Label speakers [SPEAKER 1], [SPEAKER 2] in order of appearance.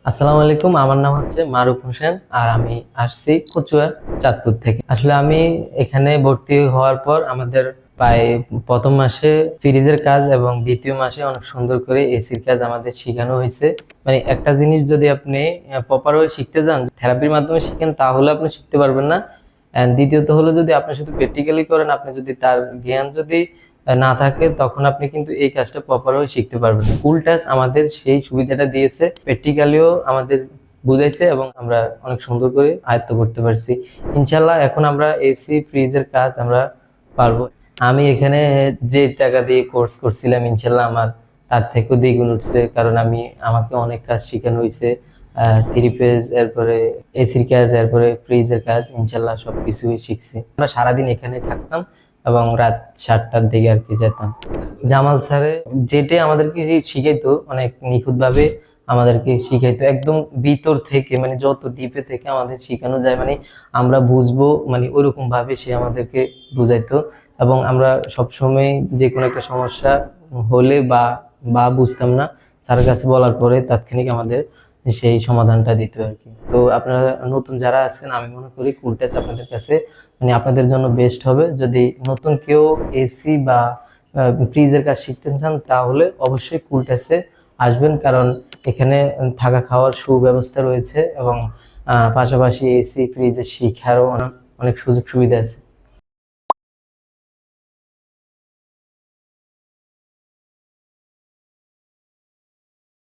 [SPEAKER 1] আসসালামু আলাইকুম। আমার নাম হচ্ছে মারুফ হোসেন আর আমি আসছি কচুয়া চাঁদপুর থেকে। আসলে আমি এখানে ভর্তি হওয়ার পর আমাদের প্রায় প্রথম মাসে ফ্রিজের কাজ এবং দ্বিতীয় মাসে অনেক সুন্দর করে এসির কাজ আমাদের শেখানো হয়েছে। মানে একটা জিনিস যদি আপনি প্রপার ওয়ে শিখতে যান, থেরাপির মাধ্যমে শিখেন, তাহলে আপনি শিখতে পারবেন না। এন্ড দ্বিতীয়ত হলো, যদি আপনি শুধু প্র্যাকটিক্যালি করেন, আপনি যদি তার জ্ঞান যদি না থাকে, তখন আপনি কিন্তু এই কাজটা প্রপার ভাবে শিখতে পারবেন না। কুল টাচ আমাদের সেই সুবিধাটা দিয়েছে, প্র্যাকটিক্যালিও আমাদের বুঝাইছে এবং আমরা অনেক সুন্দর করে আয়ত্ত করতে পারছি। ইনশাল্লাহ এখন আমরা এসি ফ্রিজের কাজ আমরা পারবো। আমি এখানে যে টাকা দিয়ে কোর্স করছিলাম, ইনশাল্লাহ আমার তার থেকেও দ্বিগুণ উঠছে, কারণ আমাকে অনেক কাজ শেখানো হয়েছে। থ্রি পেজ, এরপরে এসির কাজ, এরপরে ফ্রিজের কাজ, ইনশাল্লাহ সবকিছুই শিখছি। আমরা সারাদিন এখানে থাকতাম এবং রাত 7টার দিকে আর কি যেতাম। জামাল স্যারে যেটাই আমাদেরকে শিখাইতো, অনেক নিখুঁত ভাবে আমাদেরকে শিখাইতো, একদম ভিতর থেকে, মানে যত ডিপে থেকে আমাদের শিখানো যায়, মানে আমরা বুঝবো, মানে ওইরকম ভাবে সে আমাদেরকে বুঝাইতো। এবং আমরা সবসময় যে কোনো একটা সমস্যা হলে বা বা বুঝতাম না, স্যারের কাছে বলার পরে তাৎক্ষণিক আমাদের সেই সমাধানটা দিত আর কি। তো আপনারা নতুন যারা আছেন, আমি মনে করি কুল টাচ আপনাদের কাছে, মানে আপনাদের জন্য বেস্ট হবে। যদি নতুন কেউ এসি বা ফ্রিজের কাজ শিখতে চান, তাহলে অবশ্যই কুল টাচে আসবেন, কারণ এখানে থাকা খাওয়ার সুব্যবস্থা রয়েছে এবং পাশাপাশি এসি ফ্রিজের শিক্ষারও অনেক সুযোগ সুবিধা আছে।